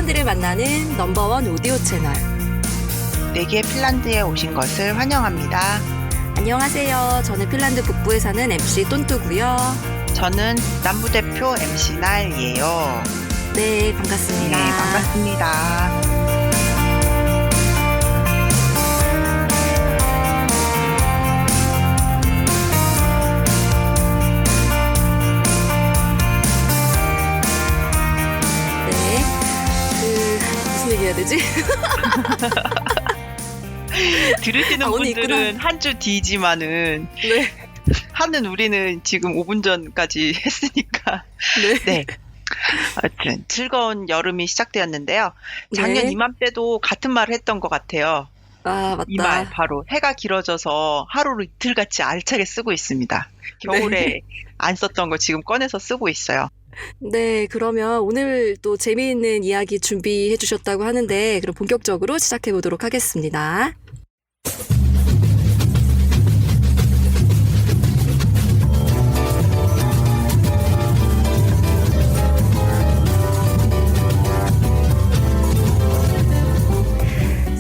핀란드를 만나는 넘버원 오디오 채널. 내게 핀란드에 오신 것을 환영합니다. 안녕하세요. 저는 핀란드 북부에 사는 MC 똔뚜고요. 저는 남부대표 MC 날이에요. 네, 반갑습니다. 네, 반갑습니다. 무슨 얘기 해야 되지? 들으시는 분들은 한 주 뒤지만은 네. 하는 우리는 지금 5분 전까지 했으니까 네. 하여튼 즐거운 여름이 시작되었는데요. 작년 네. 이맘때도 같은 말을 했던 것 같아요. 아, 맞다. 이 말 바로 해가 길어져서 하루를 이틀같이 알차게 쓰고 있습니다. 겨울에 네. 안 썼던 거 지금 꺼내서 쓰고 있어요. 네, 그러면 오늘 또 재미있는 이야기 준비해 주셨다고 하는데 그럼 본격적으로 시작해 보도록 하겠습니다.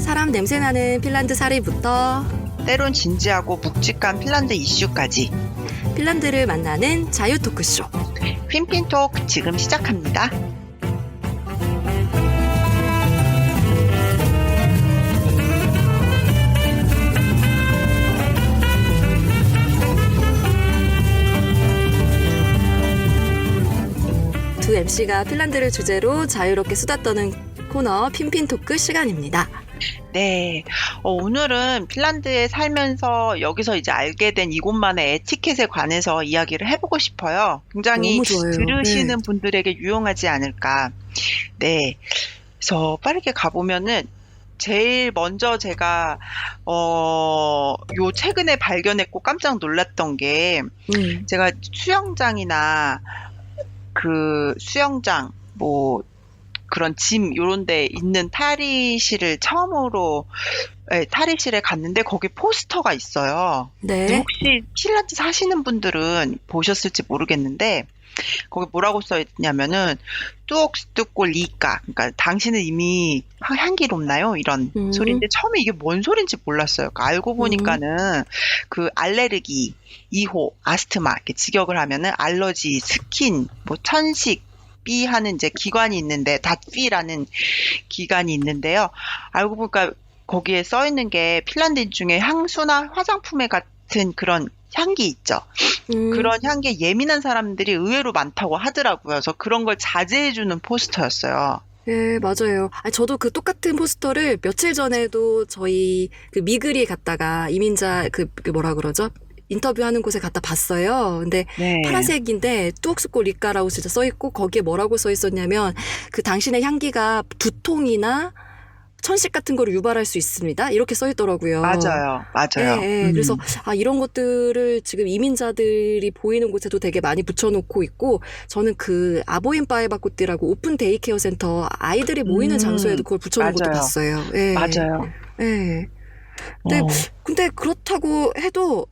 사람 냄새나는 핀란드 사리부터 때론 진지하고 묵직한 핀란드 이슈까지 핀란드를 만나는 자유 토크쇼. 핀핀톡 지금 시작합니다. 두 MC가 핀란드를 주제로 자유롭게 수다 떠는 코너 핀핀토크 시간입니다. 네, 오늘은 핀란드에 살면서 여기서 이제 알게 된 이곳만의 에티켓에 관해서 이야기를 해보고 싶어요. 굉장히 너무 좋아요. 들으시는 네. 분들에게 유용하지 않을까. 네, 그래서 빠르게 가보면은 제일 먼저 제가 요 최근에 발견했고 깜짝 놀랐던 게 제가 수영장이나 그 수영장 뭐 그런 짐 요런 데 있는 탈의실을 처음으로 탈의실에 갔는데 거기 포스터가 있어요. 네. 혹시 핀란드 사시는 분들은 보셨을지 모르겠는데 거기 뭐라고 써 있냐면은 뚜옥스뚜골 리까, 그러니까 당신은 이미 향기롭나요? 이런 소리인데 처음에 이게 뭔 소린지 몰랐어요. 그러니까 알고 보니까는 그 알레르기, 이호, 아스트마 이렇게 직역을 하면은 알러지, 스킨, 뭐 천식 비 하는 이제 기관이 있는데 닷피라는 기관이 있는데요. 알고 보니까 거기에 써 있는 게 핀란드인 중에 향수나 화장품에 같은 그런 향기 있죠. 그런 향기에 예민한 사람들이 의외로 많다고 하더라고요. 그래서 그런 걸 자제해주는 포스터였어요. 네, 맞아요. 저도 그 똑같은 포스터를 며칠 전에도 저희 그 미그리에 갔다가 이민자 그 뭐라 그러죠? 인터뷰하는 곳에 갖다 봤어요. 근데 네. 파란색인데 뚜옥스골 리까라고 진짜 써있고 거기에 뭐라고 써있었냐면 그 당신의 향기가 두통이나 천식 같은 거를 유발할 수 있습니다. 이렇게 써있더라고요. 맞아요. 네, 그래서 이런 것들을 지금 이민자들이 보이는 곳에도 되게 많이 붙여놓고 있고 저는 그 아보인 바에바코띠라고 오픈 데이케어 센터 아이들이 모이는 장소에도 그걸 붙여놓은 것도 맞아요. 봤어요. 네. 맞아요. 네. 근데 그렇다고 해도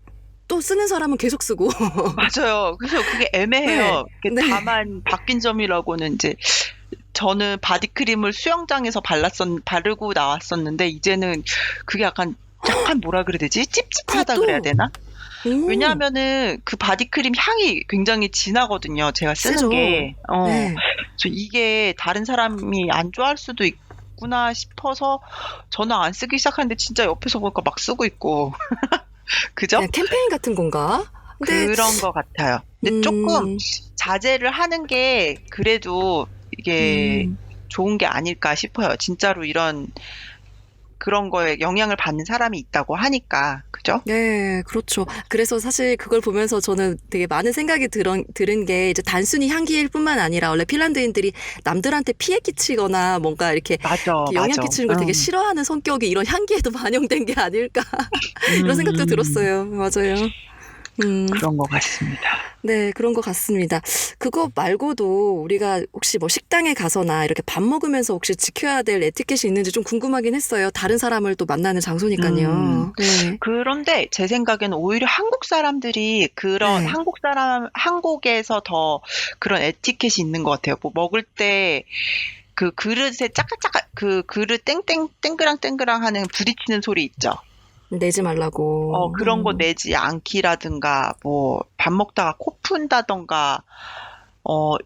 또 쓰는 사람은 계속 쓰고. 맞아요. 그래서 그게 애매해요. 네. 다만 바뀐 점이라고는 이제 저는 바디크림을 수영장에서 바르고 나왔었는데 이제는 그게 약간 뭐라 그래야 되지? 찝찝하다 그래야 되나? 왜냐하면은 그 바디크림 향이 굉장히 진하거든요. 제가 쓰는 세죠. 게. 네. 그래서 이게 다른 사람이 안 좋아할 수도 있구나 싶어서 저는 안 쓰기 시작하는데 진짜 옆에서 보니까 막 쓰고 있고. 그죠? 캠페인 같은 건가? 근데 그런 것 같아요. 근데 조금 자제를 하는 게 그래도 이게 좋은 게 아닐까 싶어요. 진짜로 그런 거에 영향을 받는 사람이 있다고 하니까. 그죠? 네, 그렇죠. 그래서 사실 그걸 보면서 저는 되게 많은 생각이 들은 게 이제 단순히 향기일 뿐만 아니라 원래 핀란드인들이 남들한테 피해 끼치거나 뭔가 이렇게 영향 끼치는 걸 되게 싫어하는 성격이 이런 향기에도 반영된 게 아닐까 이런 생각도 들었어요. 맞아요. 그런 것 같습니다. 네, 그런 것 같습니다. 그거 말고도 우리가 혹시 뭐 식당에 가서나 이렇게 밥 먹으면서 혹시 지켜야 될 에티켓이 있는지 좀 궁금하긴 했어요. 다른 사람을 또 만나는 장소니까요. 네. 그런데 제 생각에는 오히려 한국 사람들이 그런 한국에서 더 그런 에티켓이 있는 것 같아요. 뭐 먹을 때 그 그릇에 짜깍짜깍 그 그릇 땡그랑 하는 부딪히는 소리 있죠. 내지 말라고. 그런 거 내지 않기라든가, 뭐, 밥 먹다가 코 푼다던가,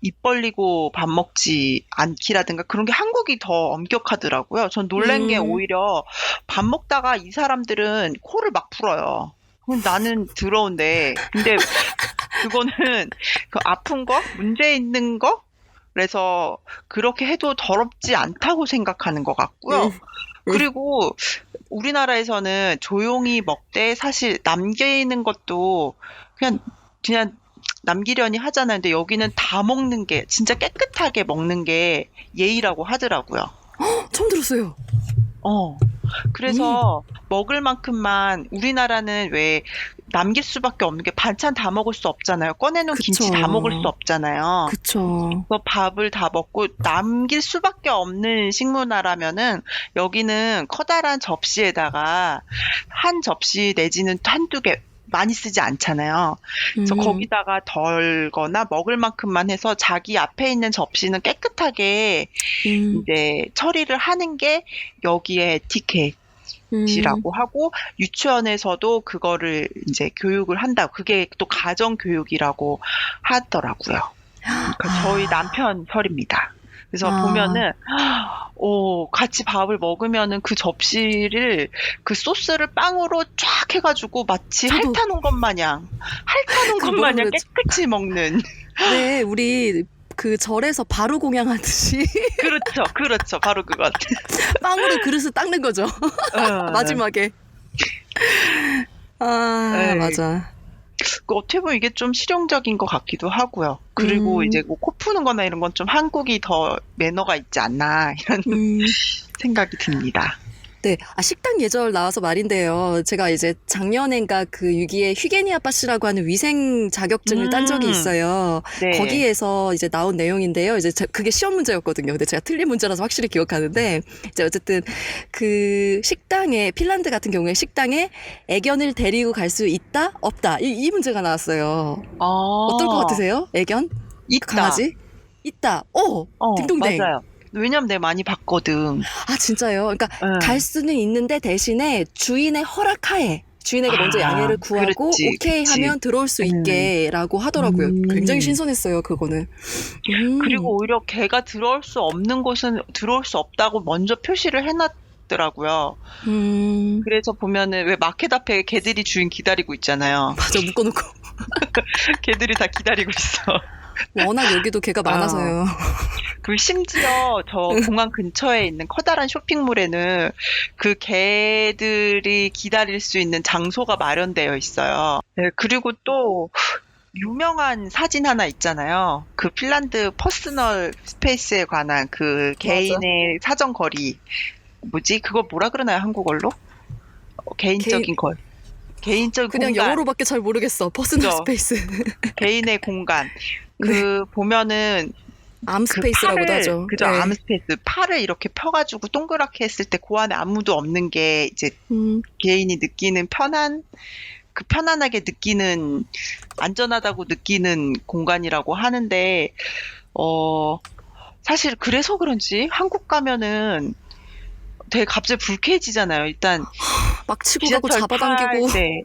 입 벌리고 밥 먹지 않기라든가, 그런 게 한국이 더 엄격하더라고요. 전 놀란 게 오히려 밥 먹다가 이 사람들은 코를 막 풀어요. 그럼 나는 더러운데. 근데 그거는 그 아픈 거? 문제 있는 거? 그래서 그렇게 해도 더럽지 않다고 생각하는 것 같고요. 그리고 우리나라에서는 조용히 먹되 사실 남기는 것도 그냥 남기려니 하잖아요. 근데 여기는 다 먹는 게, 진짜 깨끗하게 먹는 게 예의라고 하더라고요. 처음 들었어요. 그래서 먹을 만큼만, 우리나라는 왜 남길 수밖에 없는 게 반찬 다 먹을 수 없잖아요. 꺼내놓은 그쵸. 김치 다 먹을 수 없잖아요. 그쵸. 그래서 밥을 다 먹고 남길 수밖에 없는 식문화라면은 여기는 커다란 접시에다가 한 접시 내지는 한두 개, 많이 쓰지 않잖아요. 그래서 거기다가 덜거나 먹을 만큼만 해서 자기 앞에 있는 접시는 깨끗하게 이제 처리를 하는 게 여기의 에티켓이라고 하고, 유치원에서도 그거를 이제 교육을 한다고, 그게 또 가정 교육이라고 하더라고요. 그러니까 저희 남편 설입니다. 그래서 보면은 같이 밥을 먹으면은 그 접시를, 그 소스를 빵으로 쫙 해가지고 마치 핥아놓은 것 마냥 깨끗이 먹는. 네, 우리 그 절에서 바로 공양하듯이 그렇죠. 바로 그것. 빵으로 그릇을 닦는 거죠. 마지막에. 맞아. 어떻게 보면 이게 좀 실용적인 것 같기도 하고요. 그리고 이제 뭐 코 푸는 거나 이런 건 좀 한국이 더 매너가 있지 않나, 이런 생각이 듭니다. 네. 식당 예절 나와서 말인데요. 제가 이제 작년엔가 그 6.2에 휴게니아 빠시라고 하는 위생 자격증을 딴 적이 있어요. 네. 거기에서 이제 나온 내용인데요. 이제 그게 시험 문제였거든요. 근데 제가 틀린 문제라서 확실히 기억하는데, 이제 어쨌든 그 식당에, 핀란드 같은 경우에 식당에 애견을 데리고 갈 수 있다? 없다? 이 문제가 나왔어요. 어떨 것 같으세요? 애견? 있다. 강아지? 있다. 딩동댕. 맞아요. 왜냐면 내가 많이 봤거든. 진짜요? 그러니까 갈 수는 있는데 대신에 주인의 허락하에, 주인에게 먼저 양해를 구하고 오케이 하면 들어올 수 있게라고 하더라고요. 굉장히 신선했어요, 그거는. 그리고 오히려 걔가 들어올 수 없는 곳은 들어올 수 없다고 먼저 표시를 해놨더라고요. 그래서 보면은 왜 마켓 앞에 개들이 주인 기다리고 있잖아요. 맞아, 묶어놓고. 개들이 다 기다리고 있어. 워낙 여기도 개가 많아서요. 그리고 심지어 저 공항 근처에 있는 커다란 쇼핑몰에는 그 개들이 기다릴 수 있는 장소가 마련되어 있어요. 네, 그리고 또 유명한 사진 하나 있잖아요. 그 핀란드 퍼스널 스페이스에 관한 그 개인의 사정 거리. 뭐지? 그걸 뭐라 그러나요, 한국어로? 개인적인 걸. 개인적 그냥 공간. 영어로밖에 잘 모르겠어. 퍼스널 스페이스. 개인의 공간. 그 보면은 암스페이스라고도 하죠. 그죠. 네. 암스페이스. 팔을 이렇게 펴가지고 동그랗게 했을 때 그 안에 아무도 없는 게 이제 개인이 느끼는 편안하게 느끼는, 안전하다고 느끼는 공간이라고 하는데, 사실 그래서 그런지 한국 가면은 되게 갑자기 불쾌해지잖아요. 일단 막 치고 가고 잡아당기고. 네.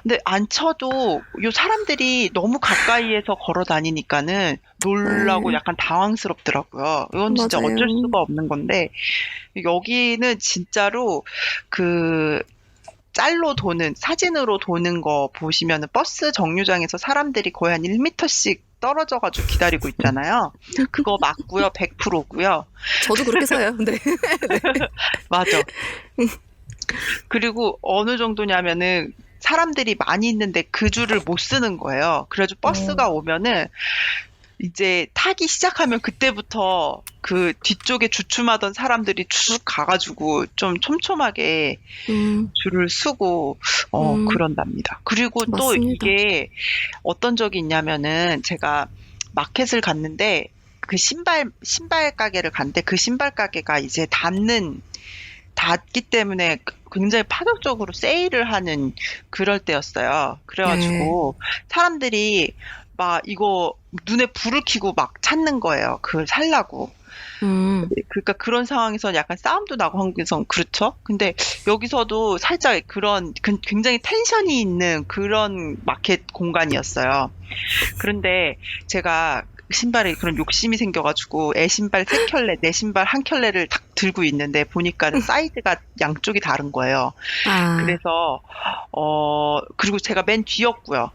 근데 안 쳐도 요 사람들이 너무 가까이에서 걸어 다니니까는 놀라고 약간 당황스럽더라고요. 이건 진짜 맞아요. 어쩔 수가 없는 건데, 여기는 진짜로 그 짤로 도는, 사진으로 도는 거 보시면은 버스 정류장에서 사람들이 거의 한 1m씩 떨어져가지고 기다리고 있잖아요. 그거 맞고요. 100%고요. 저도 그렇게 사요. 네. 맞아. 그리고 어느 정도냐면은 사람들이 많이 있는데 그 줄을 못 쓰는 거예요. 그래가지고 버스가 오면은 이제 타기 시작하면 그때부터 그 뒤쪽에 주춤하던 사람들이 쭉 가가지고 좀 촘촘하게 줄을 서고 그런답니다. 그리고 또 맞습니다. 이게 어떤 적이 있냐면은, 제가 마켓을 갔는데 그 신발 가게를 갔는데, 그 신발 가게가 이제 닫기 때문에 굉장히 파격적으로 세일을 하는 그럴 때였어요. 그래가지고 사람들이 막 이거 눈에 불을 켜고 막 찾는 거예요. 그걸 살라고. 그러니까 그런 상황에서 약간 싸움도 나고 한국에선 그렇죠. 근데 여기서도 살짝 그런 굉장히 텐션이 있는 그런 마켓 공간이었어요. 그런데 제가 신발에 그런 욕심이 생겨가지고 애 신발 3켤레, 내 신발 1켤레를 딱 들고 있는데 보니까 사이즈가 양쪽이 다른 거예요. 아, 그래서 그리고 제가 맨 뒤였고요.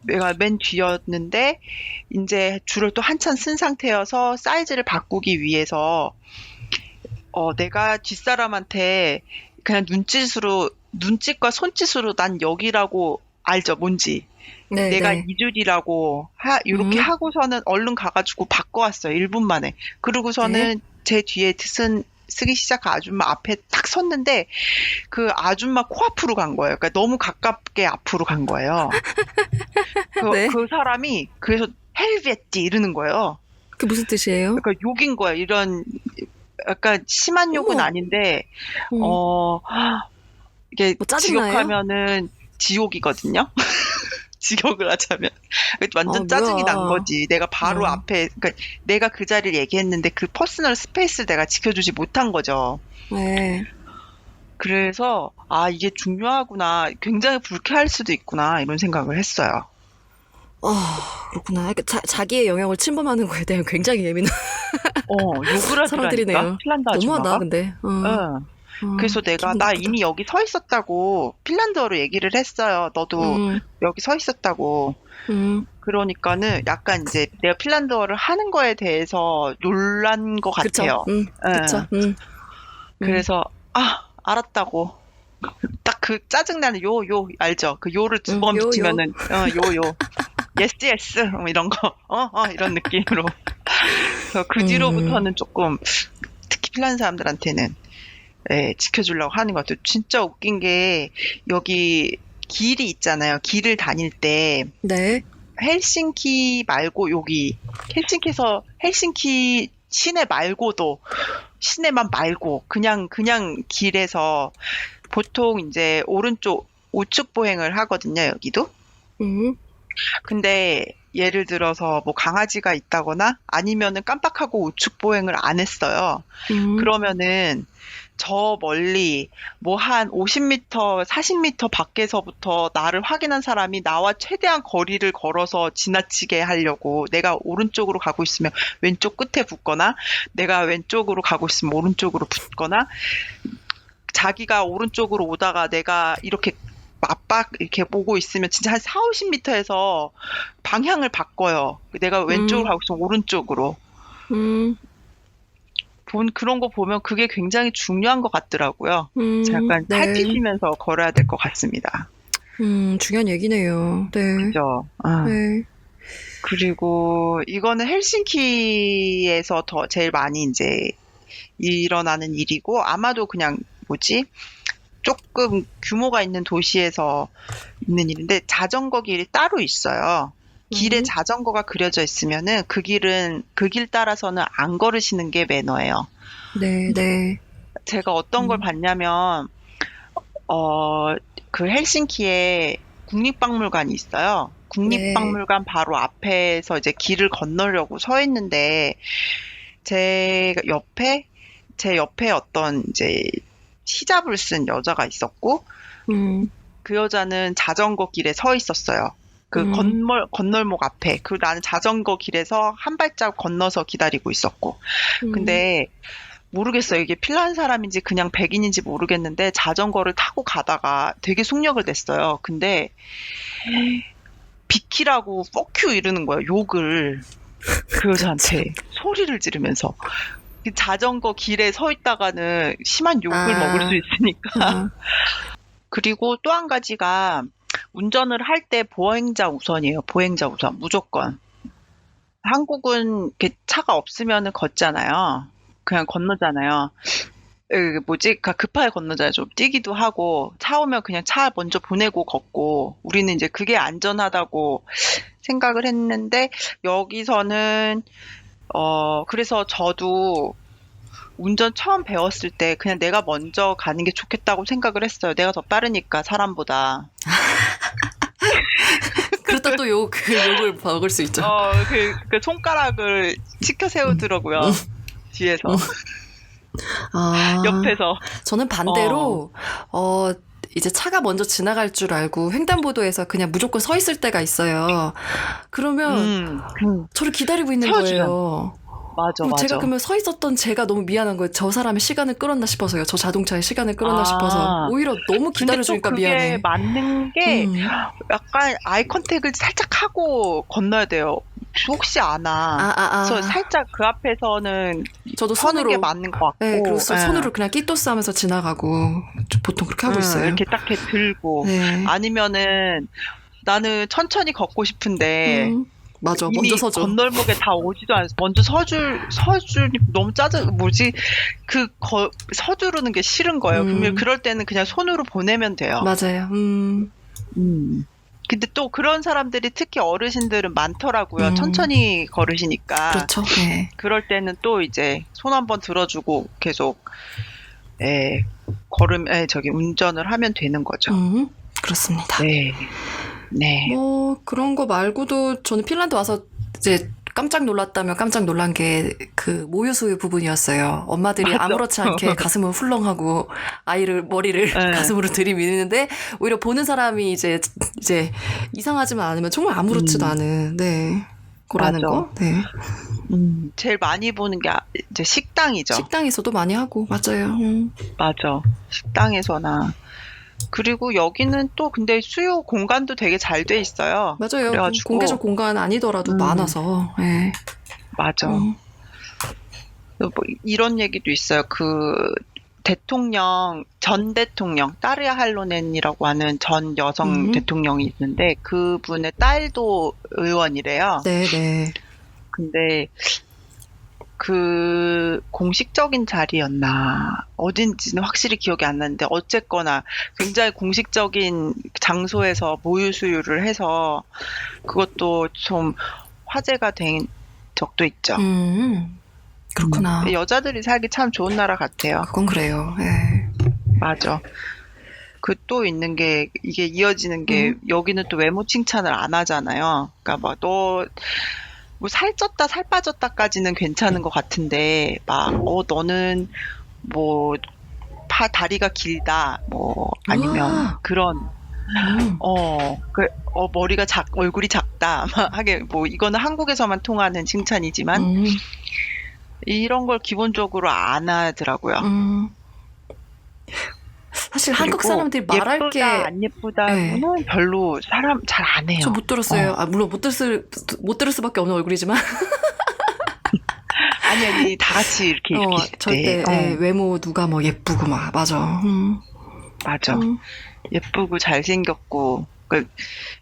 내가 맨 뒤였는데 이제 줄을 또 한참 쓴 상태여서 사이즈를 바꾸기 위해서 내가 뒷사람한테 그냥 눈짓과 손짓으로 난 여기라고 알죠, 뭔지. 네, 내가 네. 이 줄이라고 이렇게 음, 하고서는 얼른 가가지고 바꿔왔어요. 1분 만에. 네. 그러고서는 제 뒤에 쓰기 시작한 아줌마 앞에 딱 섰는데 그 아줌마 코앞으로 간 거예요. 그러니까 너무 가깝게 앞으로 간 거예요. 네. 그 사람이 그래서 헬베티 이러는 거예요. 그게 무슨 뜻이에요? 그러니까 욕인 거예요. 이런 약간 심한 욕은 어머, 아닌데 음, 어 이게 뭐 짜증나요? 직역하면은 지옥이거든요. 직역을 하자면 아, 완전 짜증이 난 뭐야. 거지. 내가 바로 어, 앞에 그러니까 내가 그 자리를 얘기했는데 그 퍼스널 스페이스를 내가 지켜주지 못한 거죠. 네. 그래서 이게 중요하구나. 굉장히 불쾌할 수도 있구나. 이런 생각을 했어요. 그렇구나. 그러니까 자기의 영역을 침범하는 거에 대한 굉장히 예민한 욕을 하더라니까. 사람들이네요. 핀란드 너무하다, 아줌마가. 근데. 응. 그래서 내가 기분 나 나쁘다. 이미 여기 서 있었다고 핀란드어로 얘기를 했어요. 너도 음, 여기 서 있었다고. 음, 그러니까는 약간 이제 내가 핀란드어를 하는 거에 대해서 놀란 것 그쵸. 같아요. 그쵸. 예. 음. 그래서 알았다고. 딱 그 짜증나는 요 알죠? 그 요를 두 번 요, 요. 붙이면은 요. 예스 예스 이런 거 이런 느낌으로. 그래서 그 음, 뒤로부터는 조금 특히 핀란드 사람들한테는 지켜주려고 하는 것 같아요. 진짜 웃긴 게 여기 길이 있잖아요. 길을 다닐 때 네. 헬싱키 말고 여기 헬싱키 시내 말고도 시내만 말고 그냥 길에서 보통 이제 오른쪽 우측 보행을 하거든요. 여기도. 음, 근데 예를 들어서 뭐 강아지가 있다거나 아니면은 깜빡하고 우측 보행을 안 했어요. 음, 그러면은 저 멀리 뭐 한 50m, 40m 밖에서부터 나를 확인한 사람이 나와 최대한 거리를 걸어서 지나치게 하려고 내가 오른쪽으로 가고 있으면 왼쪽 끝에 붙거나 내가 왼쪽으로 가고 있으면 오른쪽으로 붙거나 자기가 오른쪽으로 오다가 내가 이렇게 맞박 이렇게 보고 있으면 진짜 한 4, 50m에서 방향을 바꿔요. 내가 왼쪽으로 음, 가고 있으면 오른쪽으로. 음, 그런 거 보면 그게 굉장히 중요한 것 같더라고요. 약간 네. 살피시면서 걸어야 될 것 같습니다. 중요한 얘기네요. 네. 그죠? 네. 그리고 이거는 헬싱키에서 더 제일 많이 이제 일어나는 일이고 아마도 그냥 뭐지? 조금 규모가 있는 도시에서 있는 일인데 자전거 길이 따로 있어요. 길에 음, 자전거가 그려져 있으면은 그 길 따라서는 안 걸으시는 게 매너예요. 네, 네. 제가 어떤 걸 음, 봤냐면 그 헬싱키에 국립박물관이 있어요. 네. 국립박물관 바로 앞에서 이제 길을 건너려고 서 있는데 제 옆에 제 옆에 어떤 이제 히잡을 쓴 여자가 있었고 음, 그 여자는 자전거 길에 서 있었어요. 그 음, 건널목 앞에. 그 나는 자전거 길에서 한 발짝 건너서 기다리고 있었고. 음. 근데 모르겠어요. 이게 핀란드 사람인지 그냥 백인인지 모르겠는데 자전거를 타고 가다가 되게 속력을 냈어요. 근데 비키라고 퍽큐 이러는 거예요. 욕을 그 참. 여자한테 소리를 지르면서. 그 자전거 길에 서 있다가는 심한 욕을 먹을 수 아, 있으니까. 아, 그리고 또 한 가지가 운전을 할 때 보행자 우선이에요. 보행자 우선 무조건. 한국은 이렇게 차가 없으면은 걷잖아요. 그냥 건너잖아요. 뭐지? 급하게 건너잖아요. 좀 뛰기도 하고 차 오면 그냥 차 먼저 보내고 걷고 우리는 이제 그게 안전하다고 생각을 했는데 여기서는 그래서 저도 운전 처음 배웠을 때 그냥 내가 먼저 가는 게 좋겠다고 생각을 했어요. 내가 더 빠르니까 사람보다. 그렇다 저도 욕을 먹을 수 있죠. 그 손가락을 치켜 세우더라고요. 뒤에서. 옆에서. 저는 반대로, 이제 차가 먼저 지나갈 줄 알고 횡단보도에서 그냥 무조건 서 있을 때가 있어요. 그러면 저를 기다리고 있는 거예요. 맞아. 제가 그러면 서 있었던 제가 너무 미안한 거예요. 저 사람의 시간을 끌었나 싶어서요. 저 자동차의 시간을 끌었나 싶어서. 오히려 너무 기다려주니까 미안해. 그게 맞는 게 약간 아이 컨택을 살짝 하고 건너야 돼요. 혹시 아나. 그래서 살짝 그 앞에서는 저도 서는 손으로 게 맞는 것 같고. 네, 그리고 손으로 그냥 끼또스 하면서 지나가고 보통 그렇게 하고 있어요. 이렇게 딱 들고. 네. 아니면은 나는 천천히 걷고 싶은데 맞아. 이미 먼저 서줘. 건널목에 다 오지도 않아서 먼저 서줄 너무 서주르는 게 싫은 거예요. 그러면 그럴 때는 그냥 손으로 보내면 돼요. 맞아요. 근데 또 그런 사람들이 특히 어르신들은 많더라고요. 천천히 걸으시니까. 그렇죠. 네. 그럴 때는 또 이제 손 한번 들어주고 계속 운전을 하면 되는 거죠. 그렇습니다. 네. 뭐 그런 거 말고도 저는 핀란드 와서 이제 깜짝 놀랐다면 깜짝 놀란 게 그 모유수유 부분이었어요. 엄마들이 맞아. 아무렇지 않게 가슴을 훌렁하고 머리를 가슴으로 들이미는데 오히려 보는 사람이 이제 이상하지만 않으면 정말 아무렇지도 않은 거라는 맞아. 거. 네. 제일 많이 보는 게 이제 식당이죠. 식당에서도 많이 하고 맞아요. 맞아. 식당에서나. 그리고 여기는 또 근데 수요 공간도 되게 잘 돼 있어요. 맞아요. 그래가지고 공개적 공간 아니더라도 많아서. 네. 맞아. 뭐 이런 얘기도 있어요. 그 전 대통령 따르야 할로넨이라고 하는 전 여성 대통령이 있는데 그분의 딸도 의원이래요. 네. 근데 그 공식적인 자리였나 어딘지는 확실히 기억이 안 나는데 어쨌거나 굉장히 공식적인 장소에서 모유수유를 해서 그것도 좀 화제가 된 적도 있죠. 그렇구나. 여자들이 살기 참 좋은 나라 같아요. 그건 그래요. 네. 맞아. 그 또 있는 게 이게 이어지는 게 여기는 또 외모 칭찬을 안 하잖아요. 그러니까 뭐 살쪘다 살 빠졌다까지는 괜찮은 것 같은데 너는 뭐 다리가 길다 뭐 아니면 그런 머리가 얼굴이 작다 하게 뭐 이거는 한국에서만 통하는 칭찬이지만 이런 걸 기본적으로 안 하더라고요. 사실 한국 사람들이 말할 게 예쁘다 안 예쁘다는 별로 사람 잘 안 해요. 저 못 들었어요. 물론 못 들을 수밖에 없는 얼굴이지만 아니 다 같이 이렇게 있을 절대 때 외모 누가 뭐 예쁘고 막 맞아. 맞아. 예쁘고 잘생겼고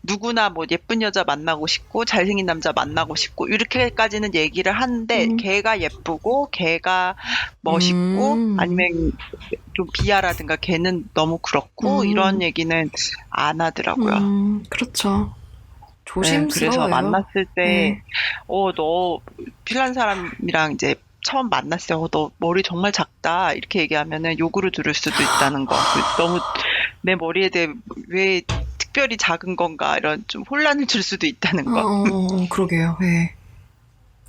누구나 뭐 예쁜 여자 만나고 싶고 잘생긴 남자 만나고 싶고 이렇게까지는 얘기를 하는데 걔가 예쁘고 걔가 멋있고 아니면 좀 비하라든가 걔는 너무 그렇고 이런 얘기는 안 하더라고요. 그렇죠. 네, 조심스러워요. 그래서 만났을 때 너 핀란드 사람이랑 이제 처음 만났을 때 너 머리 정말 작다 이렇게 얘기하면은 욕으로 들을 수도 있다는 거. 너무 내 머리에 대해 왜 특별히 작은 건가 이런 좀 혼란을 줄 수도 있다는 거. 그러게요. 네.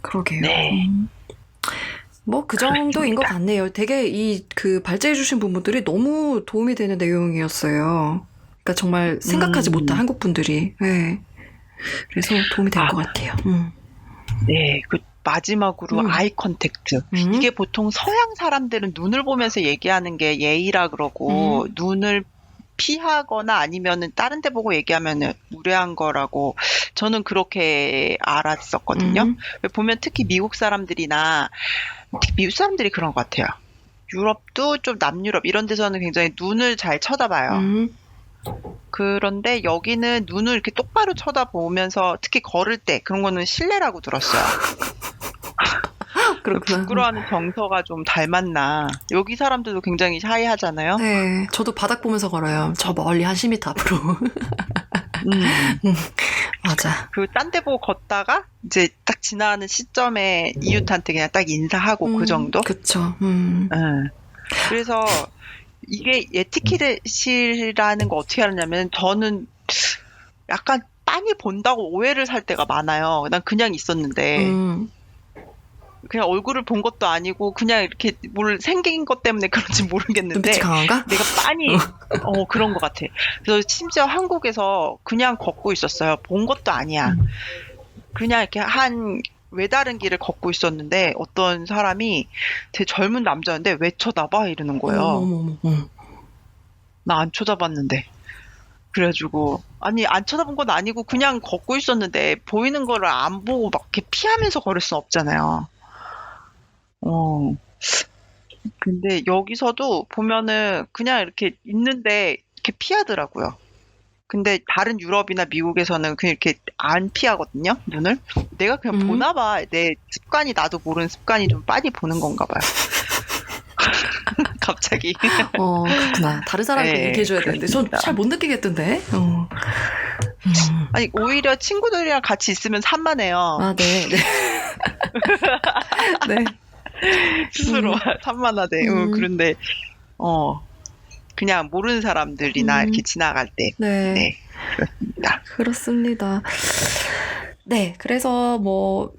그러게요. 네. 뭐 그 정도인 것 같네요. 되게 그 발제해주신 부분들이 너무 도움이 되는 내용이었어요. 그러니까 정말 생각하지 못한 한국 분들이. 네. 그래서 도움이 될 것 같아요. 네. 마지막으로 아이 컨택트. 이게 보통 서양 사람들은 눈을 보면서 얘기하는 게 예의라 그러고 눈을 피하거나 아니면은 다른 데 보고 얘기하면은 무례한 거라고 저는 그렇게 알았었거든요. 보면 특히 미국 사람들이 그런 것 같아요. 유럽도 좀 남유럽 이런 데서는 굉장히 눈을 잘 쳐다봐요. 그런데 여기는 눈을 이렇게 똑바로 쳐다보면서 특히 걸을 때 그런 거는 실례라고 들었어요. 그렇구나. 부끄러워하는 정서가 좀 닮았나. 여기 사람들도 굉장히 샤이하잖아요. 네, 저도 바닥 보면서 걸어요. 저 멀리 한 10m 앞으로. 맞아. 딴 데 보고 걷다가 이제 딱 지나가는 시점에 이웃한테 그냥 딱 인사하고 그 정도? 그쵸. 그래서 이게 에티켓이라는 거 어떻게 하냐면 저는 약간 빤히 본다고 오해를 살 때가 많아요. 난 그냥 있었는데. 그냥 얼굴을 본 것도 아니고 그냥 이렇게 뭘 생긴 것 때문에 그런지 모르겠는데 눈빛이 강한가? 내가 빤히 그런 것 같아. 그래서 심지어 한국에서 그냥 걷고 있었어요. 본 것도 아니야. 그냥 이렇게 한 외다른 길을 걷고 있었는데 어떤 사람이 되게 젊은 남자인데 왜 쳐다봐? 이러는 거예요. 어머머머. 나 안 쳐다봤는데. 그래가지고 아니 안 쳐다본 건 아니고 그냥 걷고 있었는데 보이는 거를 안 보고 막 이렇게 피하면서 걸을 순 없잖아요. 근데 여기서도 보면은 그냥 이렇게 있는데 이렇게 피하더라고요. 근데 다른 유럽이나 미국에서는 그냥 이렇게 안 피하거든요, 눈을. 내가 그냥 보나 봐. 내 습관이 나도 모르는 습관이 좀 빤히 보는 건가 봐요. 갑자기. 그렇구나. 다른 사람에게 네, 얘기해줘야 되는데 전 잘 못 느끼겠던데. 아니 오히려 친구들이랑 같이 있으면 산만해요. 아, 네. 네. 네. 스스로 산만하대. 그런데 그냥 모르는 사람들이나 이렇게 지나갈 때. 네. 네, 그렇습니다. 그렇습니다. 네, 그래서 뭐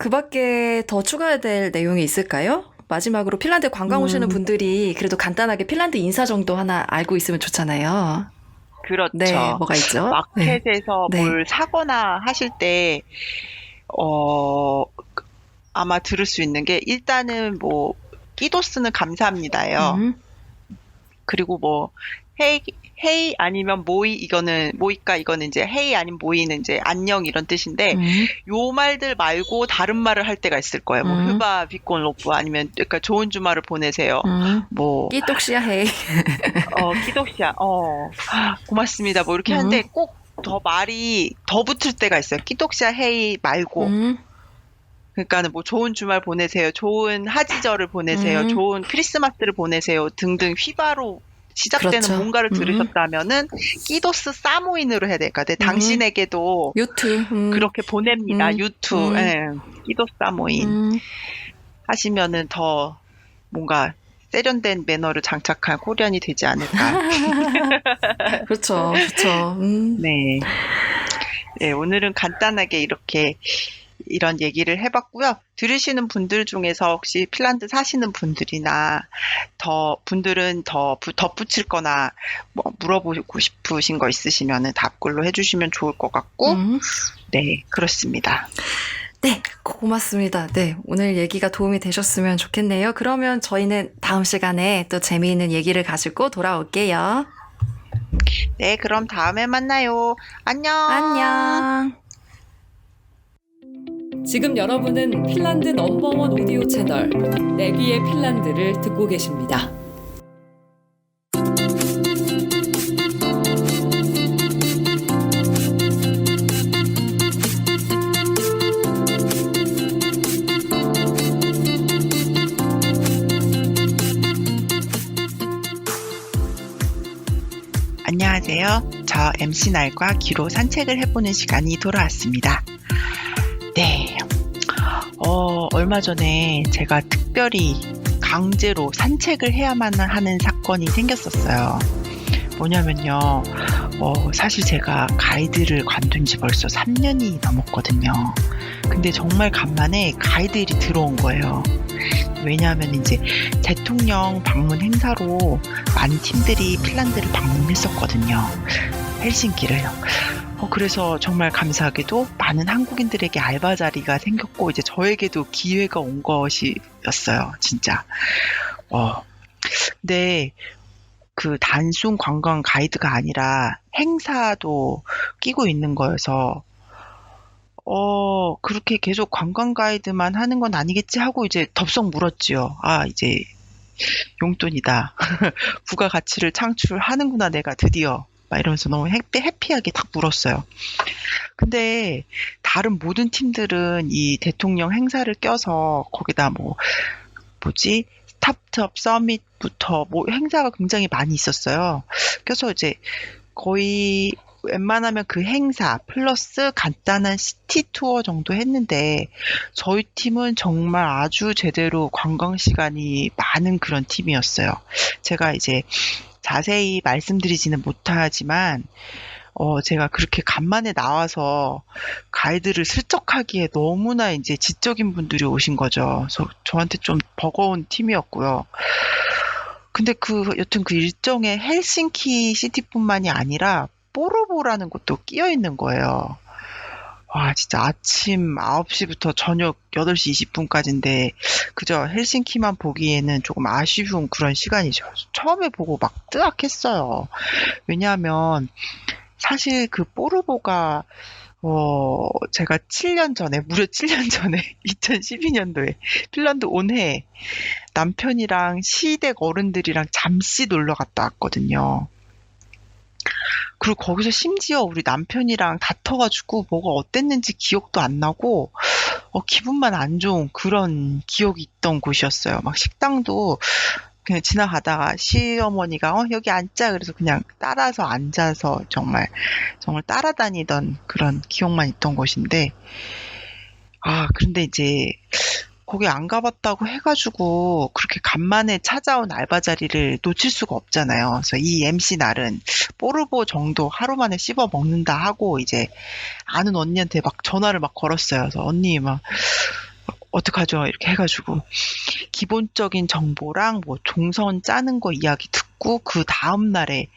그 밖에 더 추가해야 될 내용이 있을까요? 마지막으로 핀란드 관광 오시는 분들이 그래도 간단하게 핀란드 인사 정도 하나 알고 있으면 좋잖아요. 그렇죠. 네, 뭐가 있죠? 마켓에서 네. 뭘 사거나 하실 때, 아마 들을 수 있는 게, 일단은 뭐, 끼도스는 감사합니다예요. 그리고 뭐, 헤이 아니면 모이까 이거는 이제 헤이 아니면 모이는 이제 안녕 이런 뜻인데, 요 말들 말고 다른 말을 할 때가 있을 거예요. 뭐, 휴바, 비콘, 로프 아니면, 그러니까 좋은 주말을 보내세요. 뭐, 끼똑시야 헤이. 끼독시야, 고맙습니다. 뭐 이렇게 하는데 꼭 더 말이 더 붙을 때가 있어요. 끼독시야 헤이 말고. 그러니까는 뭐 좋은 주말 보내세요. 좋은 하지절을 보내세요. 좋은 크리스마스를 보내세요. 등등 휘바로 시작되는 그렇죠. 뭔가를 들으셨다면은 끼도스 사모인으로 해야 될까? 네, 당신에게도 유투. 그렇게 보냅니다. 유투. 예. 끼도스 사모인 하시면은 더 뭔가 세련된 매너를 장착한 코리안이 되지 않을까. 그렇죠. 그렇죠. 네. 네, 오늘은 간단하게 이렇게 이런 얘기를 해봤고요. 들으시는 분들 중에서 혹시 핀란드 사시는 분들이나 분들은 더 덧붙일 거나 뭐 물어보고 싶으신 거 있으시면은 답글로 해주시면 좋을 것 같고, 네, 그렇습니다. 네, 고맙습니다. 네, 오늘 얘기가 도움이 되셨으면 좋겠네요. 그러면 저희는 다음 시간에 또 재미있는 얘기를 가지고 돌아올게요. 네, 그럼 다음에 만나요. 안녕. 안녕. 지금 여러분은 핀란드 넘버원 오디오 채널 내 귀의 핀란드를 듣고 계십니다. 안녕하세요. 저 MC 날과 귀로 산책을 해보는 시간이 돌아왔습니다. 네. 얼마 전에 제가 특별히 강제로 산책을 해야만 하는 사건이 생겼었어요. 뭐냐면요. 사실 제가 가이드를 관둔 지 벌써 3년이 넘었거든요. 근데 정말 간만에 가이드들이 들어온 거예요. 왜냐하면 이제 대통령 방문 행사로 많은 팀들이 핀란드를 방문했었거든요. 헬싱키를요. 그래서 정말 감사하게도 많은 한국인들에게 알바 자리가 생겼고 이제 저에게도 기회가 온 것이었어요. 진짜. 근데 그 단순 관광 가이드가 아니라 행사도 끼고 있는 거여서 그렇게 계속 관광 가이드만 하는 건 아니겠지 하고 이제 덥석 물었지요. 이제 용돈이다. 부가가치를 창출하는구나 내가 드디어. 막 이러면서 너무 해피하게 딱 물었어요. 근데 다른 모든 팀들은 이 대통령 행사를 껴서 거기다 스타트업 서밋부터 행사가 굉장히 많이 있었어요. 그래서 이제 거의 웬만하면 그 행사 플러스 간단한 시티 투어 정도 했는데 저희 팀은 정말 아주 제대로 관광 시간이 많은 그런 팀이었어요. 제가 이제 자세히 말씀드리지는 못하지만 제가 그렇게 간만에 나와서 가이드를 슬쩍 하기에 너무나 이제 지적인 분들이 오신 거죠. 그래서 저한테 좀 버거운 팀이었고요. 근데 여튼 그 일정에 헬싱키 시티뿐만이 아니라 뽀르보라는 곳도 끼어 있는 거예요. 와, 진짜 아침 9시부터 저녁 8시 20분까지인데, 그저 헬싱키만 보기에는 조금 아쉬운 그런 시간이죠. 처음에 보고 막 뜨악했어요. 왜냐하면, 사실 그 뽀르보가, 제가 7년 전에, 무려 7년 전에, 2012년도에, 핀란드 온해, 남편이랑 시댁 어른들이랑 잠시 놀러 갔다 왔거든요. 그리고 거기서 심지어 우리 남편이랑 다퉈가지고 뭐가 어땠는지 기억도 안 나고, 기분만 안 좋은 그런 기억이 있던 곳이었어요. 막 식당도 그냥 지나가다가 시어머니가 여기 앉자 그래서 그냥 따라서 앉아서 정말 따라다니던 그런 기억만 있던 곳인데, 그런데 이제 거기 안 가봤다고 해가지고 그렇게 간만에 찾아온 알바 자리를 놓칠 수가 없잖아요. 그래서 이 MC 날은 뽀르보 정도 하루 만에 씹어 먹는다 하고 이제 아는 언니한테 막 전화를 막 걸었어요. 그래서 언니 막 어떡하죠? 이렇게 해가지고 기본적인 정보랑 뭐 동선 짜는 거 이야기 듣고 그 다음 날에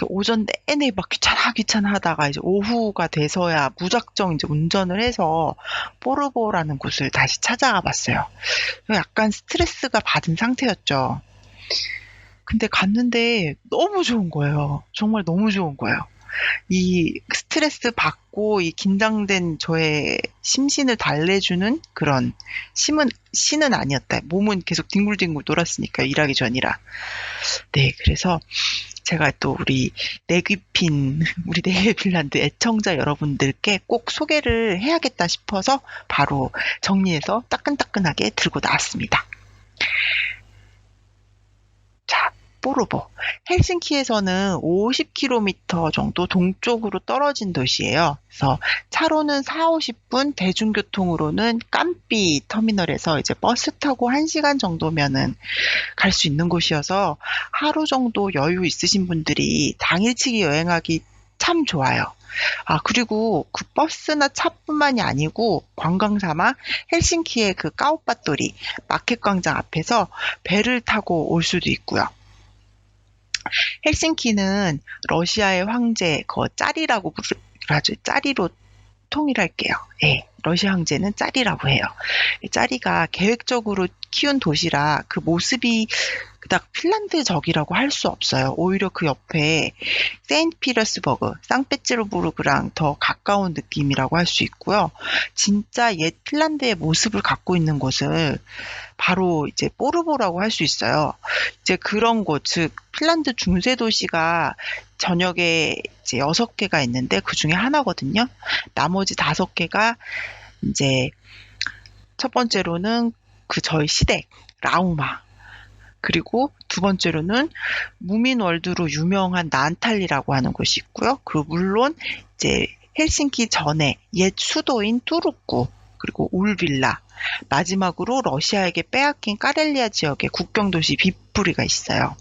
오전 내내 막 귀찮아 하다가 이제 오후가 돼서야 무작정 이제 운전을 해서 뽀르보라는 곳을 다시 찾아가 봤어요. 약간 스트레스가 받은 상태였죠. 근데 갔는데 너무 좋은 거예요. 정말 너무 좋은 거예요. 이 스트레스 받고 이 긴장된 저의 심신을 달래주는 그런 신은 아니었다. 몸은 계속 뒹굴뒹굴 놀았으니까 일하기 전이라. 네, 그래서 제가 또 우리 우리 내귀 핀란드 애청자 여러분들께 꼭 소개를 해야겠다 싶어서 바로 정리해서 따끈따끈하게 들고 나왔습니다. 자, 뽀르보. 헬싱키에서는 50km 정도 동쪽으로 떨어진 도시예요. 그래서 차로는 4-50분, 대중교통으로는 깜삐 터미널에서 이제 버스 타고 1시간 정도면은 갈 수 있는 곳이어서 하루 정도 여유 있으신 분들이 당일치기 여행하기 참 좋아요. 그리고 그 버스나 차뿐만이 아니고 관광 삼아 헬싱키의 그 까오빠토리 마켓 광장 앞에서 배를 타고 올 수도 있고요. 헬싱키는 러시아의 황제, 짜리라고 부르죠. 짜리로 통일할게요. 예, 러시아 황제는 짜리라고 해요. 짜리가 계획적으로 키운 도시라 그 모습이 그닥 핀란드적이라고 할 수 없어요. 오히려 그 옆에 세인트피터스버그, 상페테르부르크랑 더 가까운 느낌이라고 할 수 있고요. 진짜 옛 핀란드의 모습을 갖고 있는 곳을 바로 이제 뽀르보라고 할 수 있어요. 이제 그런 곳, 즉 핀란드 중세 도시가 전역에 이제 6개가 있는데 그 중에 하나거든요. 나머지 5개가 이제 첫 번째로는 저희 시댁 라우마, 그리고 두 번째로는 무민월드로 유명한 나안탈리라고 하는 곳이 있고요. 물론 이제 헬싱키 전에 옛 수도인 뚜루꾸, 그리고 울빌라, 마지막으로 러시아에게 빼앗긴 까렐리아 지역의 국경도시 빗부리가 있어요.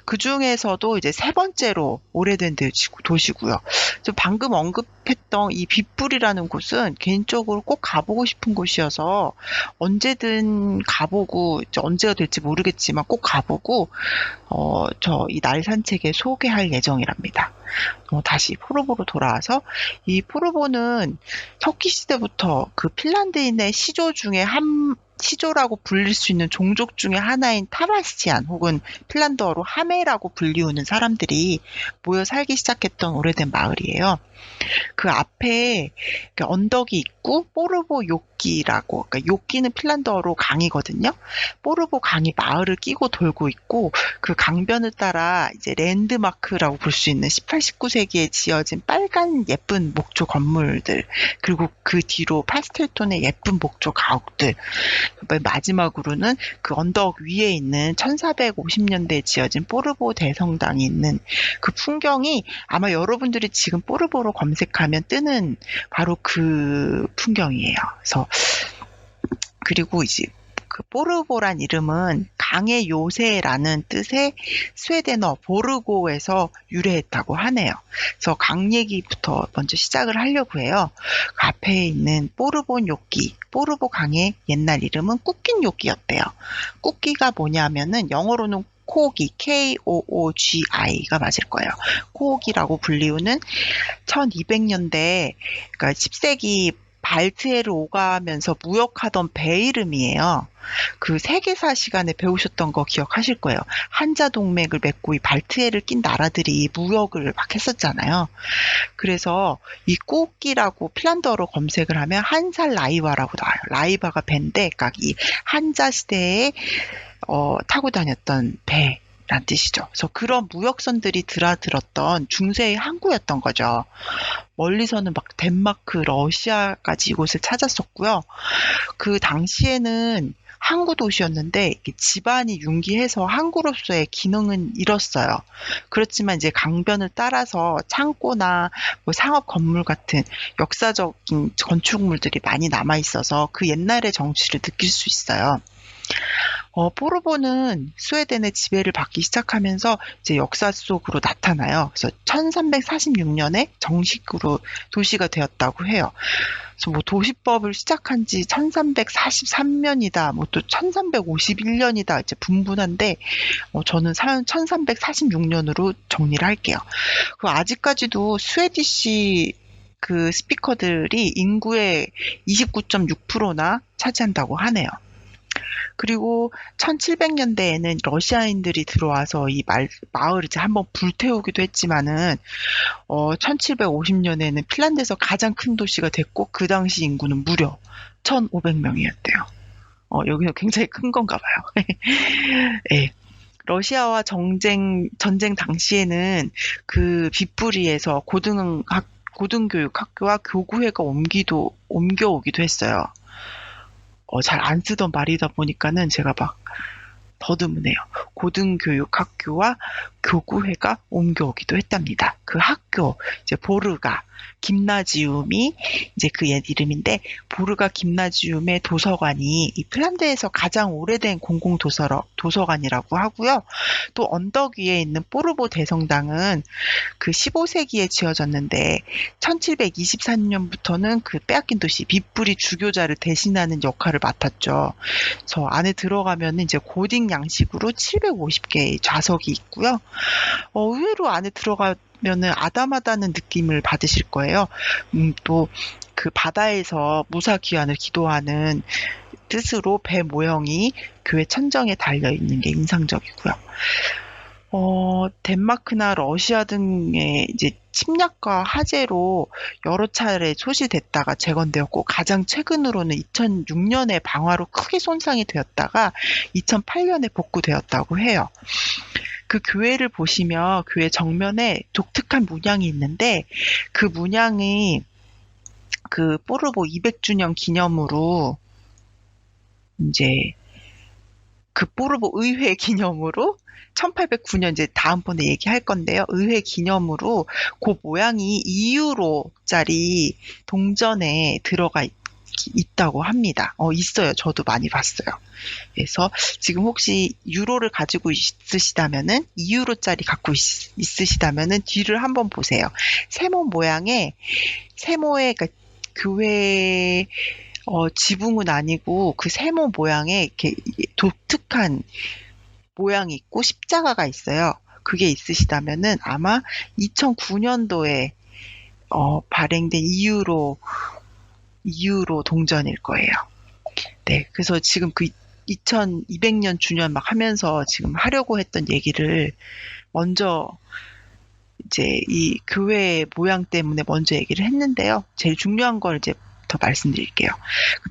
그 중에서도 이제 3번째로 오래된 도시고요. 방금 언급했던 이 빗불이라는 곳은 개인적으로 꼭 가보고 싶은 곳이어서 언제든 가보고, 이제 언제가 될지 모르겠지만 꼭 가보고, 저 이 날 산책에 소개할 예정이랍니다. 다시 뽀르보로 돌아와서, 이 뽀르보는 터키 시대부터 그 핀란드인의 시조라고 불릴 수 있는 종족 중에 하나인 타바스티안 혹은 핀란드어로 하메라고 불리우는 사람들이 모여 살기 시작했던 오래된 마을이에요. 그 앞에 언덕이 있고 뽀르보 요끼라고, 그러니까 요끼는 핀란드어로 강이거든요. 뽀르보 강이 마을을 끼고 돌고 있고 그 강변을 따라 이제 랜드마크라고 볼 수 있는 18, 19세기에 지어진 빨간 예쁜 목조 건물들, 그리고 그 뒤로 파스텔톤의 예쁜 목조 가옥들, 마지막으로는 그 언덕 위에 있는 1450년대에 지어진 뽀르보 대성당이 있는 그 풍경이 아마 여러분들이 지금 뽀르보로 검색하면 뜨는 바로 그 풍경이에요. 그래서 그리고 이제 그 뽀르보란 이름은 강의 요새라는 뜻의 스웨덴어 보르고에서 유래했다고 하네요. 그래서 강 얘기부터 먼저 시작을 하려고 해요. 그 앞에 있는 포르본 요끼, 포르보 강의 옛날 이름은 꾸낀 요끼였대요. 꾸끼가 뭐냐면은 영어로는 코오기, K-O-O-G-I가 맞을 거예요. 코오기라고 불리우는 1200년대, 그러니까 10세기 발트해를 오가면서 무역하던 배 이름이에요. 그 세계사 시간에 배우셨던 거 기억하실 거예요. 한자 동맹을 맺고 이 발트해를 낀 나라들이 무역을 막 했었잖아요. 그래서 이 꾸끼라고 핀란드어로 검색을 하면 한살 라이바라고 나와요. 라이바가 배인데, 그러니까 이 한자 시대에 타고 다녔던 배란 뜻이죠. 그래서 그런 무역선들이 드나들었던 중세의 항구였던 거죠. 멀리서는 막 덴마크, 러시아까지 이곳을 찾았었고요. 그 당시에는 항구 도시였는데 지반이 융기해서 항구로서의 기능은 잃었어요. 그렇지만 이제 강변을 따라서 창고나 뭐 상업 건물 같은 역사적인 건축물들이 많이 남아 있어서 그 옛날의 정취를 느낄 수 있어요. 포르보는 스웨덴의 지배를 받기 시작하면서 이제 역사 속으로 나타나요. 그래서 1346년에 정식으로 도시가 되었다고 해요. 그래서 뭐 도시법을 시작한 지 1343년이다, 뭐 또 1351년이다, 이제 분분한데, 저는 1346년으로 정리를 할게요. 그 아직까지도 스웨디시 그 스피커들이 인구의 29.6%나 차지한다고 하네요. 그리고 1700년대에는 러시아인들이 들어와서 이 마을을 이제 한번 불태우기도 했지만은 1750년에는 핀란드에서 가장 큰 도시가 됐고 그 당시 인구는 무려 1500명이었대요. 여기서 굉장히 큰 건가 봐요. 네. 러시아와 전쟁 당시에는 그 빗부리에서 고등교육 학교와 교구회가 옮겨오기도 했어요. 잘 안 쓰던 말이다 보니까는 제가 막 더듬으네요. 고등교육학교와 교구회가 옮겨오기도 했답니다. 그 학교, 이제 보르가 김나지움이 이제 그 옛 이름인데, 보르가 김나지움의 도서관이 이 핀란드에서 가장 오래된 공공 도서관이라고 하고요. 또 언덕 위에 있는 포르보 대성당은 그 15세기에 지어졌는데 1724년부터는 그 빼앗긴 도시 빗부리 주교자를 대신하는 역할을 맡았죠. 그래서 안에 들어가면 이제 고딕 양식으로 750개의 좌석이 있고요. 의외로 안에 들어가면은 아담하다는 느낌을 받으실 거예요. 또 그 바다에서 무사 귀환을 기도하는 뜻으로 배 모형이 교회 천정에 달려 있는 게 인상적이고요. 덴마크나 러시아 등의 이제 침략과 화재로 여러 차례 소실됐다가 재건되었고, 가장 최근으로는 2006년에 방화로 크게 손상이 되었다가 2008년에 복구되었다고 해요. 그 교회를 보시면 교회 정면에 독특한 문양이 있는데, 그 문양이 그 포르보 200주년 기념으로 이제 그 포르보 의회 기념으로 1809년 이제 다음번에 얘기할 건데요. 의회 기념으로 그 모양이 2유로짜리 동전에 들어가 있다고 합니다. 있어요. 저도 많이 봤어요. 그래서 지금 혹시 유로를 가지고 있으시다면은 2유로짜리 갖고 있으시다면은 뒤를 한번 보세요. 세모 모양의 세모의 그러니까 교회 지붕은 아니고 그 세모 모양의 이렇게 독특한 모양이 있고 십자가가 있어요. 그게 있으시다면은 아마 2009년도에 발행된 2유로 동전일 거예요. 네, 그래서 지금 그 2200년 주년 막 하면서 지금 하려고 했던 얘기를 먼저 이제 이 교회 모양 때문에 먼저 얘기를 했는데요. 제일 중요한 걸 이제 더 말씀드릴게요.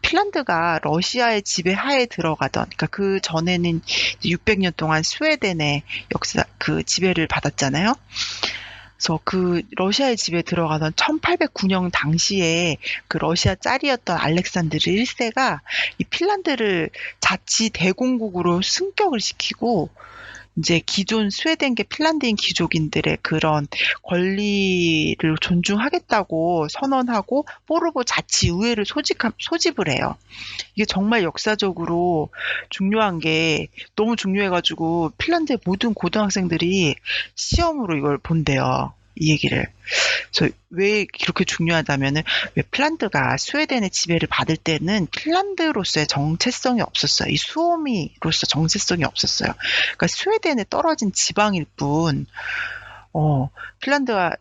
핀란드가 러시아의 지배하에 들어가던, 그러니까 그 전에는 600년 동안 스웨덴의 역사 그 지배를 받았잖아요. 그래서 그 러시아의 지배에 들어가던 1809년 당시에 그 러시아 짤이었던 알렉산드르 1세가 이 핀란드를 자치 대공국으로 승격을 시키고 이제 기존 스웨덴계 핀란드인 귀족인들의 그런 권리를 존중하겠다고 선언하고 포르보 자치의회를 소집을 해요. 이게 정말 역사적으로 중요한 게 너무 중요해가지고 핀란드의 모든 고등학생들이 시험으로 이걸 본대요. 이 얘기를. 그래서 왜 그렇게 중요하다면은 왜 핀란드가 스웨덴의 지배를 받을 때는 핀란드로서의 정체성이 없었어요. 이 수호미로서 정체성이 없었어요. 그러니까 스웨덴에 떨어진 지방일 뿐, 핀란드가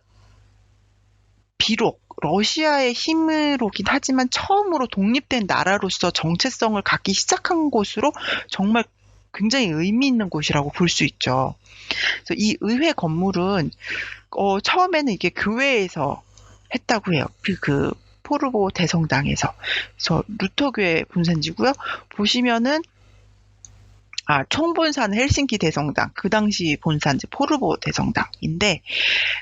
비록 러시아의 힘으로긴 하지만 처음으로 독립된 나라로서 정체성을 갖기 시작한 곳으로 정말 굉장히 의미 있는 곳이라고 볼 수 있죠. 그래서 이 의회 건물은 처음에는 이게 교회에서 했다고 해요. 그 포르보 대성당에서. 그래서 루터교회 본산지고요. 보시면은 총본사는 헬싱키 대성당, 그 당시 본산 이제 포르보 대성당인데,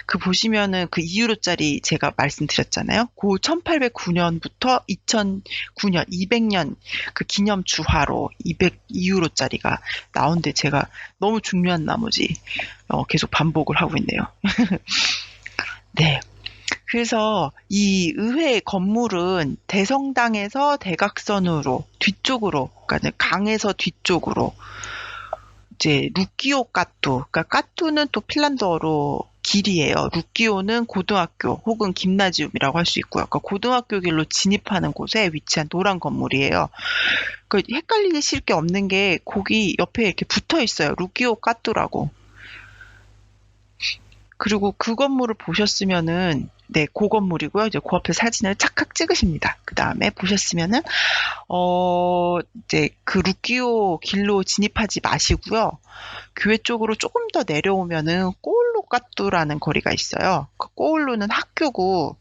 그 보시면은 그 2유로짜리 제가 말씀드렸잖아요. 그 1809년부터 2009년 200년 그 기념 주화로 202유로짜리가 나온데 제가 너무 중요한 나머지 계속 반복을 하고 있네요. 네. 그래서 이 의회 건물은 대성당에서 대각선으로 뒤쪽으로, 그러니까 강에서 뒤쪽으로 이제 루키오 까뚜, 그러니까 까뚜는 또 핀란드어로 길이에요. 루키오는 고등학교 혹은 김나지움이라고 할 수 있고요. 그러니까 고등학교 길로 진입하는 곳에 위치한 노란 건물이에요. 그 헷갈리실 게 없는 게 거기 옆에 이렇게 붙어 있어요. 루키오 까뚜라고. 그리고 그 건물을 보셨으면은, 네, 그 건물이고요. 이제 그 앞에 사진을 착각 찍으십니다. 그 다음에 보셨으면은, 이제 그 루키오 길로 진입하지 마시고요. 교회 쪽으로 조금 더 내려오면은 꼬울루 까뚜라는 거리가 있어요. 그 꼬울루는 학교고,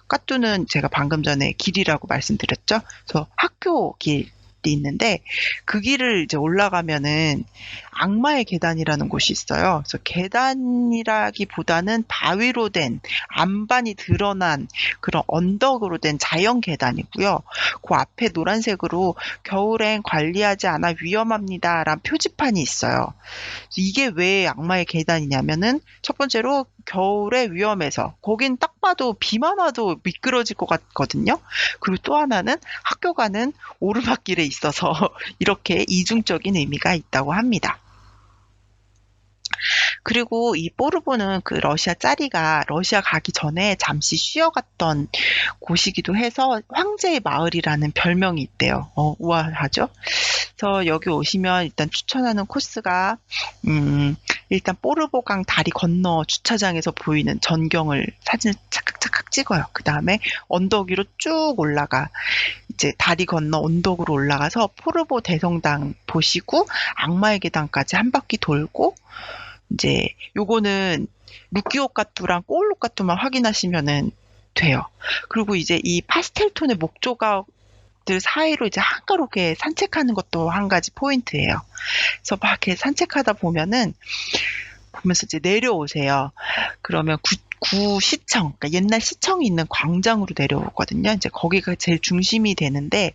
까뚜는 제가 방금 전에 길이라고 말씀드렸죠. 그래서 학교 길. 있는데 그 길을 이제 올라가면은 악마의 계단이라는 곳이 있어요. 그래서 계단이라기보다는 바위로 된 안반이 드러난 그런 언덕으로 된 자연 계단이고요. 그 앞에 노란색으로 겨울엔 관리하지 않아 위험합니다라는 표지판이 있어요. 이게 왜 악마의 계단이냐면은 첫 번째로 겨울에 위험해서 거긴 딱 봐도 비만 와도 미끄러질 것 같거든요. 그리고 또 하나는 학교가는 오르막길에 있어서 이렇게 이중적인 의미가 있다고 합니다. 그리고 이 포르보는 그 러시아 짜리가 러시아 가기 전에 잠시 쉬어갔던 곳이기도 해서 황제의 마을이라는 별명이 있대요. 우아하죠? 그래서 여기 오시면 일단 추천하는 코스가 일단 포르보강 다리 건너 주차장에서 보이는 전경을 사진을 착각착각 찍어요. 그 다음에 언덕 위로 쭉 올라가 이제 다리 건너 언덕으로 올라가서 포르보 대성당 보시고 악마의 계단까지 한 바퀴 돌고 이제 요거는 루키오 까뚜랑 꼬울루 까뚜만 확인하시면은 돼요. 그리고 이제 이 파스텔 톤의 목조각들 사이로 이제 한가롭게 산책하는 것도 한 가지 포인트예요. 그래서 막 이렇게 산책하다 보면서 이제 내려오세요. 그러면 구시청, 그러니까 옛날 시청이 있는 광장으로 내려오거든요. 이제 거기가 제일 중심이 되는데,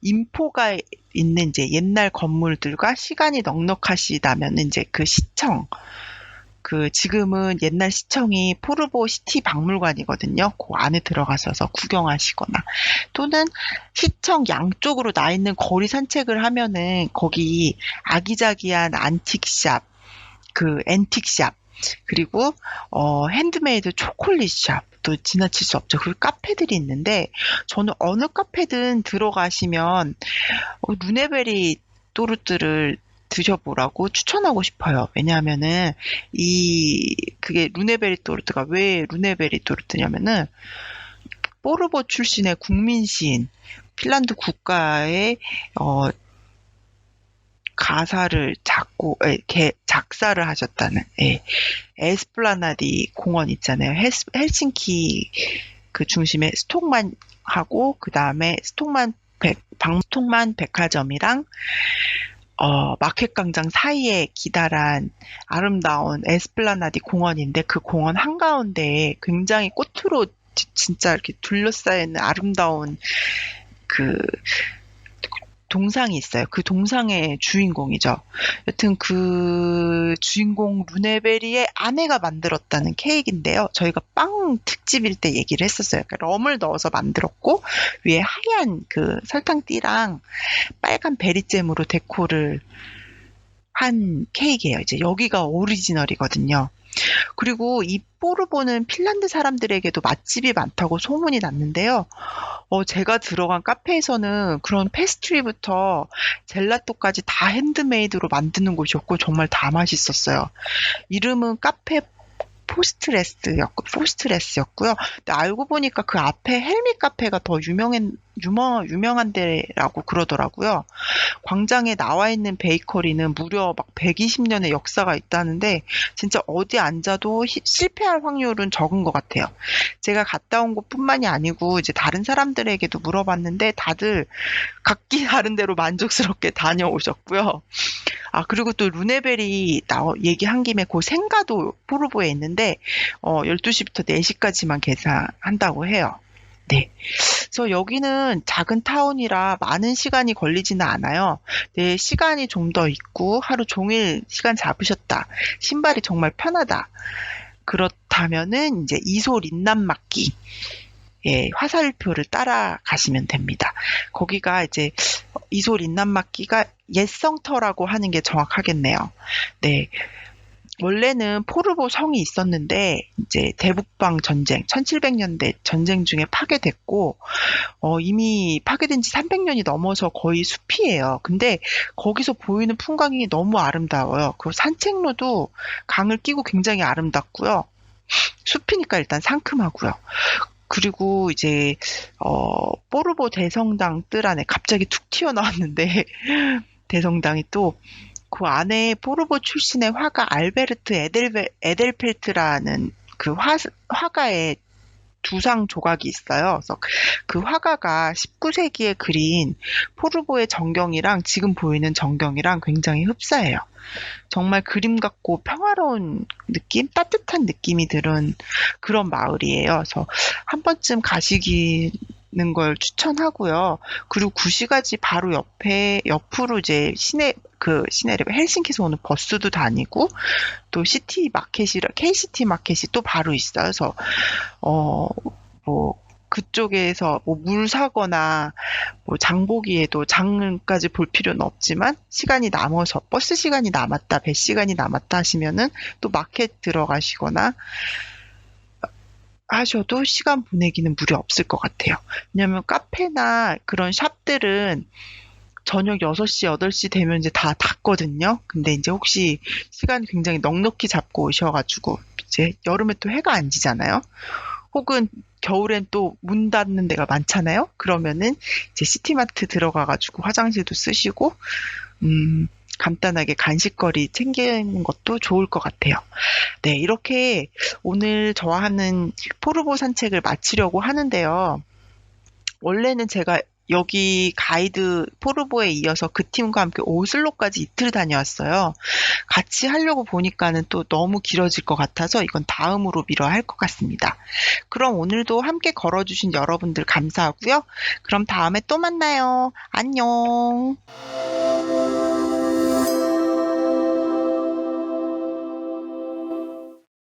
인포가 있는 이제 옛날 건물들과 시간이 넉넉하시다면 이제 그 시청, 지금은 옛날 시청이 포르보 시티 박물관이거든요. 그 안에 들어가셔서 구경하시거나 또는 시청 양쪽으로 나 있는 거리 산책을 하면은 거기 아기자기한 안틱샵, 앤틱샵, 그리고 핸드메이드 초콜릿샵 또 지나칠 수 없죠. 그리고 카페들이 있는데 저는 어느 카페든 들어가시면 루네베리 또르트를 드셔보라고 추천하고 싶어요. 왜냐하면은 그게 루네베리 또르트가 왜 루네베리 또르트냐면은 포르보 출신의 국민 시인, 핀란드 국가의 가사를 작사를 하셨다는, 에스플라나디 공원 있잖아요. 헬싱키 그 중심에 스톡만하고 그 다음에 스톡만 백화점이랑 마켓광장 사이에 기다란 아름다운 에스플라나디 공원인데 그 공원 한가운데에 굉장히 꽃으로 진짜 이렇게 둘러싸여 있는 아름다운 동상이 있어요. 그 동상의 주인공이죠. 여튼 그 주인공 루네베리의 아내가 만들었다는 케이크인데요. 저희가 빵 특집일 때 얘기를 했었어요. 그러니까 럼을 넣어서 만들었고 위에 하얀 그 설탕띠랑 빨간 베리잼으로 데코를 한 케이크예요. 이제 여기가 오리지널이거든요. 그리고 이 포르보는 핀란드 사람들에게도 맛집이 많다고 소문이 났는데요. 제가 들어간 카페에서는 그런 페스트리부터 젤라또까지 다 핸드메이드로 만드는 곳이었고 정말 다 맛있었어요. 이름은 카페 포스트레스였고요. 근데 알고 보니까 그 앞에 헬미 카페가 더 유명한 데라고 그러더라고요. 광장에 나와 있는 베이커리는 무려 막 120년의 역사가 있다는데 진짜 어디 앉아도 실패할 확률은 적은 것 같아요. 제가 갔다 온 곳뿐만이 아니고 이제 다른 사람들에게도 물어봤는데 다들 각기 다른 데로 만족스럽게 다녀오셨고요. 그리고 또 루네벨이 얘기한 김에 그 생가도 포르보에 있는데 12시부터 4시까지만 계산한다고 해요. 네. 그래서 여기는 작은 타운이라 많은 시간이 걸리지는 않아요. 네, 시간이 좀 더 있고 하루 종일 시간 잡으셨다. 신발이 정말 편하다. 그렇다면은 이제 이소 린남막기 화살표를 따라가시면 됩니다. 거기가 이제 이소 린남막기가 옛성터라고 하는 게 정확하겠네요. 네. 원래는 포르보 성이 있었는데 이제 대북방 전쟁, 1700년대 전쟁 중에 파괴됐고 이미 파괴된 지 300년이 넘어서 거의 숲이에요. 근데 거기서 보이는 풍광이 너무 아름다워요. 그 산책로도 강을 끼고 굉장히 아름답고요. 숲이니까 일단 상큼하고요. 그리고 이제 포르보 대성당 뜰 안에 갑자기 툭 튀어나왔는데 대성당이 또 그 안에 포르보 출신의 화가 알베르트 에델펠트라는 그 화가의 두상 조각이 있어요. 그래서 그 화가가 19세기에 그린 포르보의 정경이랑 지금 보이는 정경이랑 굉장히 흡사해요. 정말 그림 같고 평화로운 느낌, 따뜻한 느낌이 드는 그런 마을이에요. 그래서 한 번쯤 가시는 걸 추천하고요. 그리고 구시가지 바로 옆으로 이제 헬싱키에서 오는 버스도 다니고 또 시티 마켓이라 KCT 마켓이 또 바로 있어요. 그래서 그쪽에서 물 사거나 장보기에도 장까지 볼 필요는 없지만 버스 시간이 남았다, 배 시간이 남았다 하시면은 또 마켓 들어가시거나 하셔도 시간 보내기는 무리 없을 것 같아요. 왜냐면 카페나 그런 샵들은 저녁 6시, 8시 되면 이제 다 닫거든요. 근데 이제 혹시 시간 굉장히 넉넉히 잡고 오셔가지고 이제 여름에 또 해가 안 지잖아요. 혹은 겨울엔 또 문 닫는 데가 많잖아요. 그러면은 이제 시티마트 들어가가지고 화장실도 쓰시고, 간단하게 간식거리 챙기는 것도 좋을 것 같아요. 네, 이렇게 오늘 저와 하는 포르보 산책을 마치려고 하는데요. 원래는 제가 여기 가이드 포르보에 이어서 그 팀과 함께 오슬로까지 이틀 다녀왔어요. 같이 하려고 보니까는 또 너무 길어질 것 같아서 이건 다음으로 미뤄야 할 것 같습니다. 그럼 오늘도 함께 걸어주신 여러분들 감사하고요. 그럼 다음에 또 만나요. 안녕.